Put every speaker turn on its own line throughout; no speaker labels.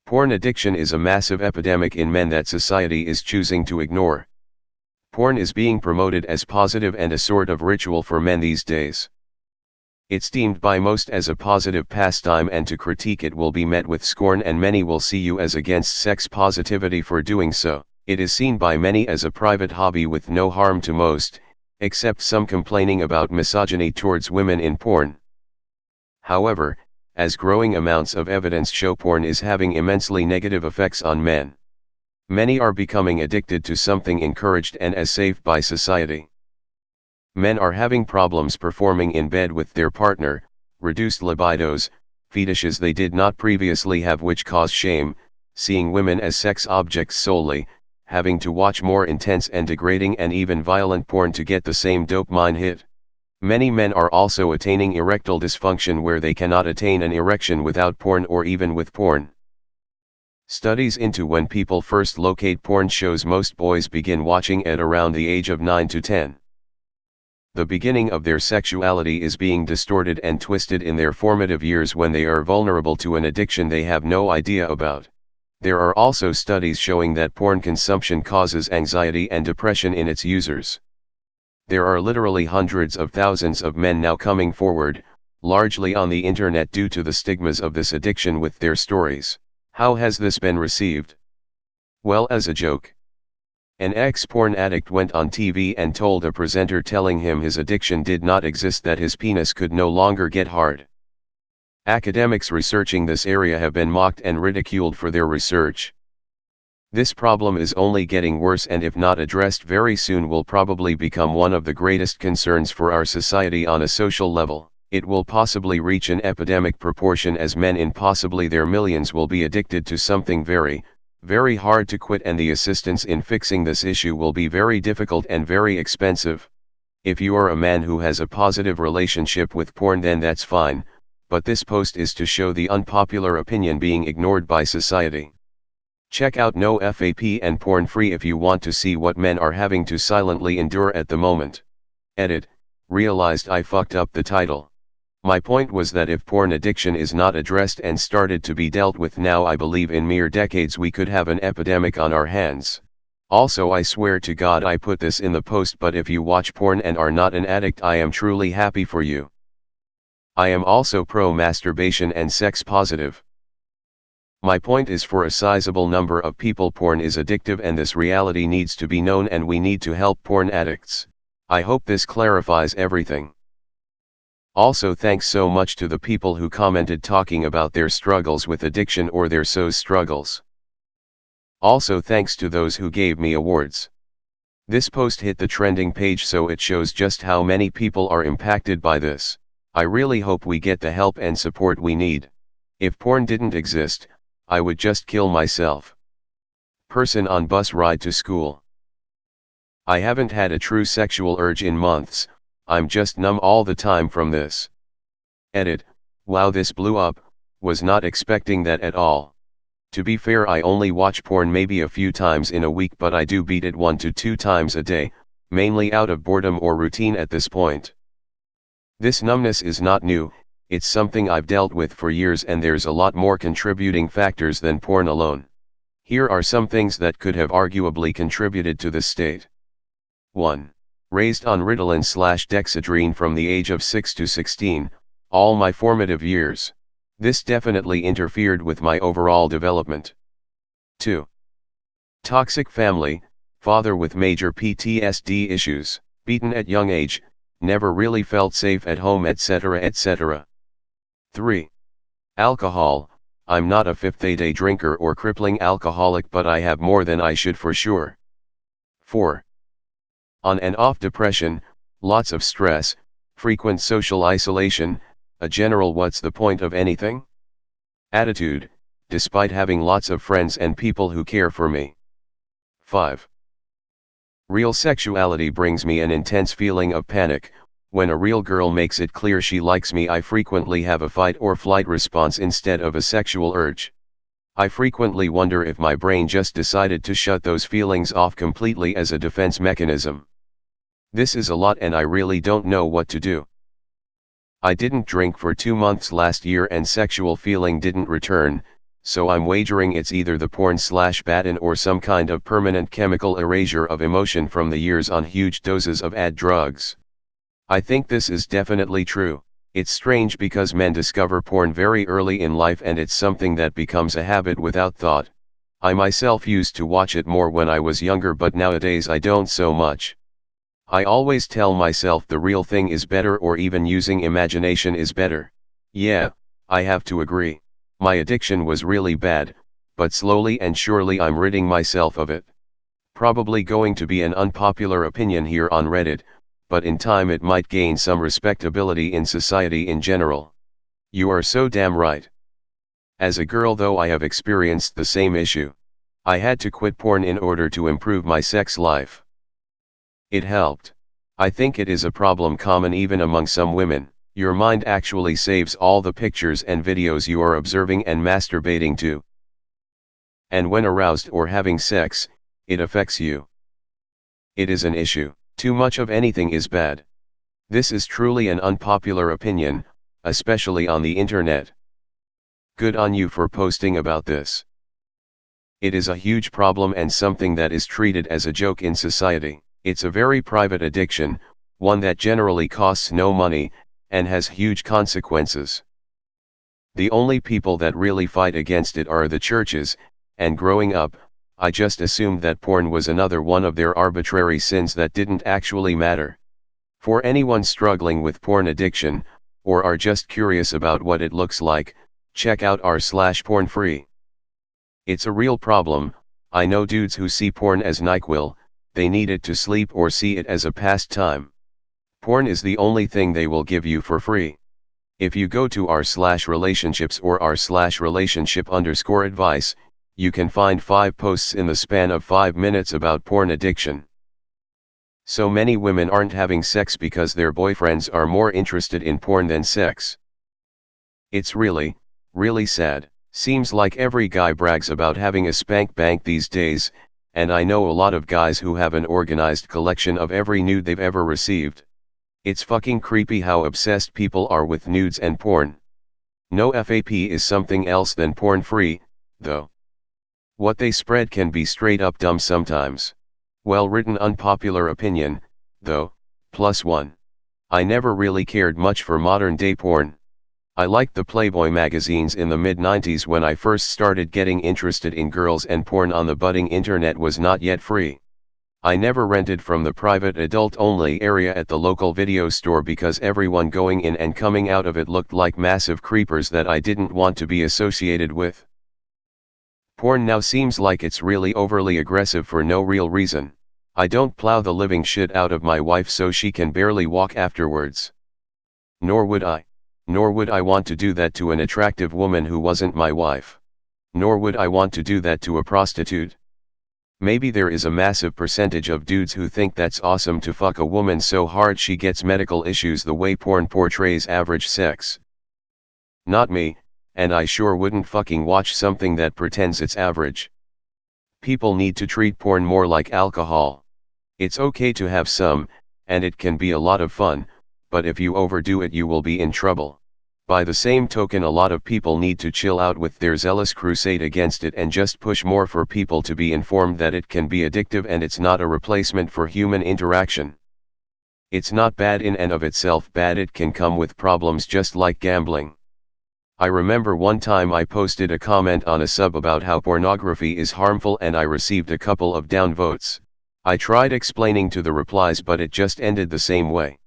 Porn addiction is a massive epidemic in men that society is choosing to ignore. Porn is being promoted as positive and a sort of ritual for men these days. It's deemed by most as a positive pastime, and to critique it will be met with scorn, and many will see you as against sex positivity for doing so. It is seen by many as a private hobby with no harm to most, except some complaining about misogyny towards women in porn. However, as growing amounts of evidence show, porn is having immensely negative effects on men. Many are becoming addicted to something encouraged and as safe by society. Men are having problems performing in bed with their partner, reduced libidos, fetishes they did not previously have which cause shame, seeing women as sex objects solely, having to watch more intense and degrading and even violent porn to get the same dopamine hit. Many men are also attaining erectile dysfunction where they cannot attain an erection without porn or even with porn. Studies into when people first locate porn shows most boys begin watching at around the age of 9 to 10. The beginning of their sexuality is being distorted and twisted in their formative years when they are vulnerable to an addiction they have no idea about. There are also studies showing that porn consumption causes anxiety and depression in its users. There are literally hundreds of thousands of men now coming forward, largely on the internet due to the stigmas of this addiction with their stories. How has this been received? Well, as a joke. An ex-porn addict went on TV and told a presenter telling him his addiction did not exist that his penis could no longer get hard. Academics researching this area have been mocked and ridiculed for their research. This problem is only getting worse, and if not addressed very soon will probably become one of the greatest concerns for our society on a social level. It will possibly reach an epidemic proportion as men in possibly their millions will be addicted to something very, very hard to quit, and the assistance in fixing this issue will be very difficult and very expensive. If you are a man who has a positive relationship with porn, then that's fine, but this post is to show the unpopular opinion being ignored by society. Check out No FAP and Porn Free if you want to see what men are having to silently endure at the moment. Edit. Realized I fucked up the title. My point was that if porn addiction is not addressed and started to be dealt with now, I believe in mere decades we could have an epidemic on our hands. Also, I swear to God I put this in the post, but if you watch porn and are not an addict, I am truly happy for you. I am also pro-masturbation and sex positive. My point is, for a sizable number of people porn is addictive, and this reality needs to be known, and we need to help porn addicts. I hope this clarifies everything. Also, thanks so much to the people who commented talking about their struggles with addiction or their SOS struggles. Also thanks to those who gave me awards. This post hit the trending page, so it shows just how many people are impacted by this. I really hope we get the help and support we need. If porn didn't exist, I would just kill myself. Person on bus ride to school. I haven't had a true sexual urge in months, I'm just numb all the time from this. Edit. Wow, this blew up, was not expecting that at all. To be fair, I only watch porn maybe a few times in a week, but I do beat it 1 to 2 times a day, mainly out of boredom or routine at this point. This numbness is not new, it's something I've dealt with for years, and there's a lot more contributing factors than porn alone. Here are some things that could have arguably contributed to this state. 1. Raised on Ritalin/Dexedrine from the age of 6 to 16, all my formative years. This definitely interfered with my overall development. 2. Toxic family, father with major PTSD issues, beaten at young age, never really felt safe at home, etc. etc. 3. Alcohol, I'm not a fifth-a-day drinker or crippling alcoholic, but I have more than I should for sure. 4. On and off depression, lots of stress, frequent social isolation, a general what's the point of anything? Attitude, despite having lots of friends and people who care for me. 5. Real sexuality brings me an intense feeling of panic. When a real girl makes it clear she likes me, I frequently have a fight or flight response instead of a sexual urge. I frequently wonder if my brain just decided to shut those feelings off completely as a defense mechanism. This is a lot, and I really don't know what to do. I didn't drink for 2 months last year and sexual feeling didn't return, so I'm wagering it's either the porn/baton or some kind of permanent chemical erasure of emotion from the years on huge doses of ad drugs. I think this is definitely true. It's strange because men discover porn very early in life and it's something that becomes a habit without thought. I myself used to watch it more when I was younger, but nowadays I don't so much. I always tell myself the real thing is better, or even using imagination is better. Yeah, I have to agree. My addiction was really bad, but slowly and surely I'm ridding myself of it. Probably going to be an unpopular opinion here on Reddit, but in time it might gain some respectability in society in general. You are so damn right. As a girl though, I have experienced the same issue. I had to quit porn in order to improve my sex life. It helped. I think it is a problem common even among some women. Your mind actually saves all the pictures and videos you are observing and masturbating to. And when aroused or having sex, it affects you. It is an issue. Too much of anything is bad. This is truly an unpopular opinion, especially on the internet. Good on you for posting about this. It is a huge problem and something that is treated as a joke in society. It's a very private addiction, one that generally costs no money, and has huge consequences. The only people that really fight against it are the churches, and growing up, I just assumed that porn was another one of their arbitrary sins that didn't actually matter. For anyone struggling with porn addiction, or are just curious about what it looks like, check out r/pornfree. It's a real problem. I know dudes who see porn as NyQuil, they need it to sleep or see it as a pastime. Porn is the only thing they will give you for free. If you go to r/relationships or r/relationship_advice, you can find 5 posts in the span of 5 minutes about porn addiction. So many women aren't having sex because their boyfriends are more interested in porn than sex. It's really, really sad. Seems like every guy brags about having a spank bank these days, and I know a lot of guys who have an organized collection of every nude they've ever received. It's fucking creepy how obsessed people are with nudes and porn. No FAP is something else than porn free, though. What they spread can be straight up dumb sometimes. Well written unpopular opinion, though, +1. I never really cared much for modern day porn. I liked the Playboy magazines in the mid-90s when I first started getting interested in girls, and porn on the budding internet was not yet free. I never rented from the private adult-only area at the local video store because everyone going in and coming out of it looked like massive creepers that I didn't want to be associated with. Porn now seems like it's really overly aggressive for no real reason. I don't plow the living shit out of my wife so she can barely walk afterwards. Nor would I want to do that to an attractive woman who wasn't my wife. Nor would I want to do that to a prostitute. Maybe there is a massive percentage of dudes who think that's awesome to fuck a woman so hard she gets medical issues the way porn portrays average sex. Not me, and I sure wouldn't fucking watch something that pretends it's average. People need to treat porn more like alcohol. It's okay to have some, and it can be a lot of fun, but if you overdo it you will be in trouble. By the same token, a lot of people need to chill out with their zealous crusade against it and just push more for people to be informed that it can be addictive and it's not a replacement for human interaction. It's not bad in and of itself, bad it can come with problems just like gambling. I remember one time I posted a comment on a sub about how pornography is harmful and I received a couple of downvotes. I tried explaining to the replies but it just ended the same way.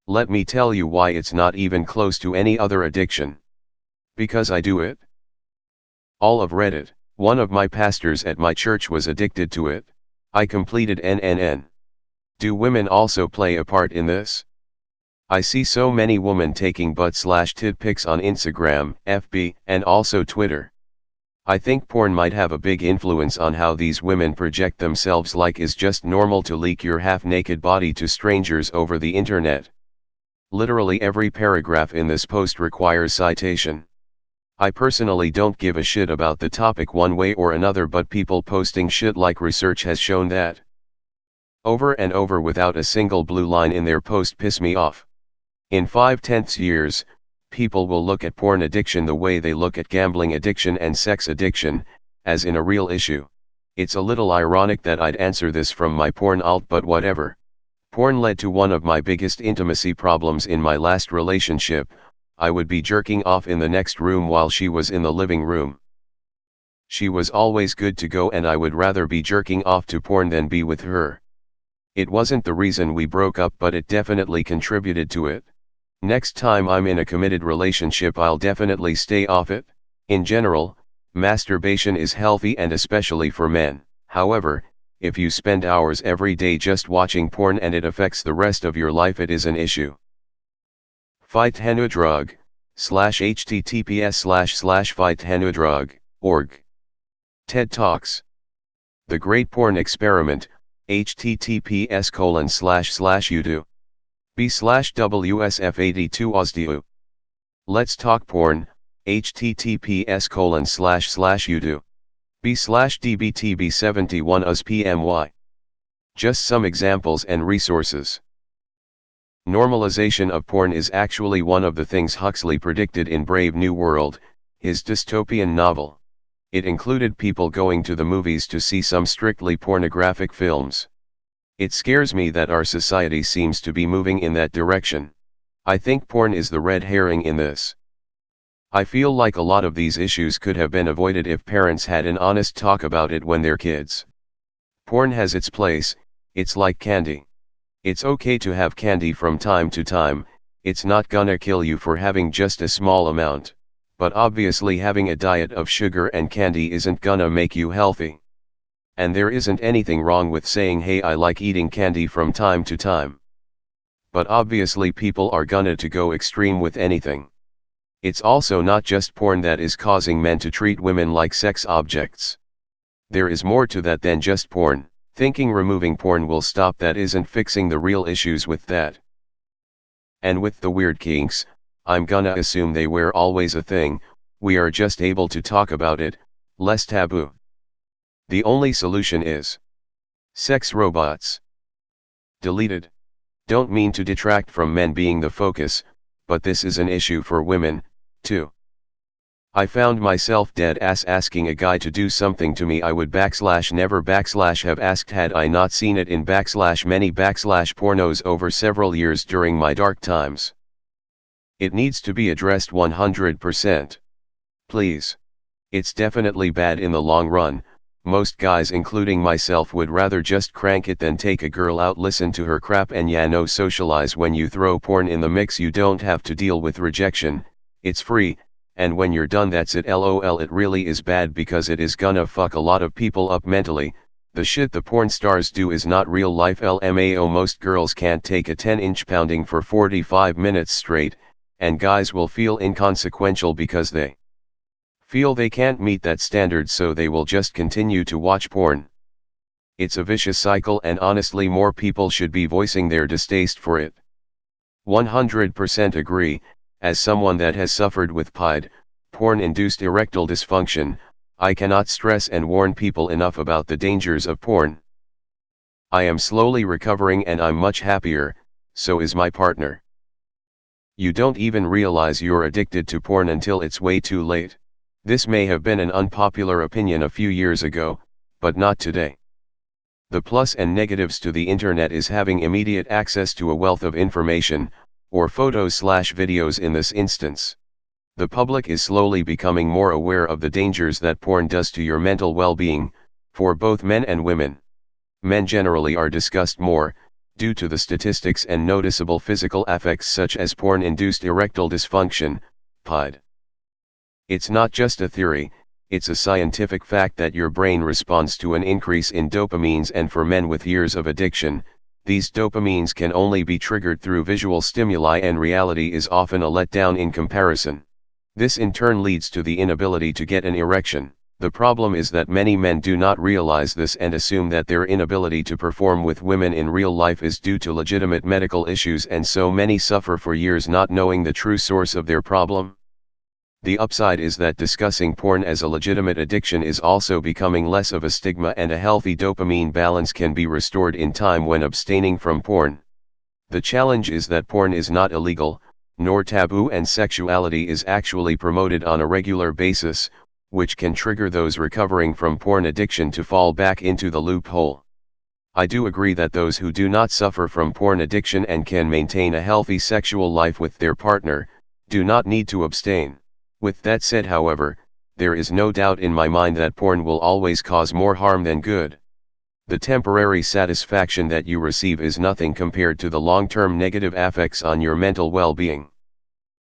Let me tell you why it's not even close to any other addiction. Because I do it. All of Reddit. One of my pastors at my church was addicted to it. I completed NNN. Do women also play a part in this? I see so many women taking butt/tit pics on Instagram, FB, and also Twitter. I think porn might have a big influence on how these women project themselves, like is just normal to leak your half-naked body to strangers over the internet. Literally every paragraph in this post requires citation. I personally don't give a shit about the topic one way or another, but people posting shit like research has shown that over and over without a single blue line in their post piss me off. In 5/10 years, people will look at porn addiction the way they look at gambling addiction and sex addiction, as in a real issue. It's a little ironic that I'd answer this from my porn alt, but whatever. Porn led to one of my biggest intimacy problems in my last relationship. I would be jerking off in the next room while she was in the living room. She was always good to go, and I would rather be jerking off to porn than be with her. It wasn't the reason we broke up, but it definitely contributed to it. Next time I'm in a committed relationship, I'll definitely stay off it. In general, masturbation is healthy, and especially for men. However, if you spend hours every day just watching porn and it affects the rest of your life, it is an issue. FightHenudrug/https://FightHenudrug.org. TED Talks. The Great Porn Experiment, https://youtube.b/WSF82osdu. Let's Talk Porn, https://youtube.b/dbtb71uspmy. Just some examples and resources. Normalization of porn is actually one of the things Huxley predicted in Brave New World, his dystopian novel. It included people going to the movies to see some strictly pornographic films. It scares me that our society seems to be moving in that direction. I think porn is the red herring in this. I feel like a lot of these issues could have been avoided if parents had an honest talk about it when they're kids. Porn has its place. It's like candy. It's okay to have candy from time to time. It's not gonna kill you for having just a small amount. But obviously having a diet of sugar and candy isn't gonna make you healthy. And there isn't anything wrong with saying, hey, I like eating candy from time to time. But obviously people are gonna go extreme with anything. It's also not just porn that is causing men to treat women like sex objects. There is more to that than just porn. Thinking removing porn will stop that isn't fixing the real issues with that. And with the weird kinks, I'm gonna assume they were always a thing. We are just able to talk about it, less taboo. The only solution is sex robots. Deleted. Don't mean to detract from men being the focus, but this is an issue for women, too. I found myself dead ass asking a guy to do something to me I would /never /have asked had I not seen it in /many /pornos over several years during my dark times. It needs to be addressed 100%. Please. It's definitely bad in the long run. Most guys, including myself, would rather just crank it than take a girl out, listen to her crap, and socialize. When you throw porn in the mix, you don't have to deal with rejection. It's free, and when you're done, that's it. LOL. It really is bad because it is gonna fuck a lot of people up mentally. The shit the porn stars do is not real life. LMAO. Most girls can't take a 10-inch pounding for 45 minutes straight, and guys will feel inconsequential because they feel they can't meet that standard, so they will just continue to watch porn. It's a vicious cycle, and honestly more people should be voicing their distaste for it. 100% agree. As someone that has suffered with PID, porn-induced erectile dysfunction, I cannot stress and warn people enough about the dangers of porn. I am slowly recovering and I'm much happier, so is my partner. You don't even realize you're addicted to porn until it's way too late. This may have been an unpopular opinion a few years ago, but not today. The plus and negatives to the internet is having immediate access to a wealth of information, or photos/videos in this instance. The public is slowly becoming more aware of the dangers that porn does to your mental well-being, for both men and women. Men generally are discussed more, due to the statistics and noticeable physical effects such as porn-induced erectile dysfunction, PID. It's not just a theory, it's a scientific fact that your brain responds to an increase in dopamines, and for men with years of addiction, these dopamines can only be triggered through visual stimuli, and reality is often a letdown in comparison. This in turn leads to the inability to get an erection. The problem is that many men do not realize this and assume that their inability to perform with women in real life is due to legitimate medical issues, and so many suffer for years not knowing the true source of their problem. The upside is that discussing porn as a legitimate addiction is also becoming less of a stigma, and a healthy dopamine balance can be restored in time when abstaining from porn. The challenge is that porn is not illegal, nor taboo, and sexuality is actually promoted on a regular basis, which can trigger those recovering from porn addiction to fall back into the loophole. I do agree that those who do not suffer from porn addiction and can maintain a healthy sexual life with their partner, do not need to abstain. With that said, however, there is no doubt in my mind that porn will always cause more harm than good. The temporary satisfaction that you receive is nothing compared to the long-term negative effects on your mental well-being.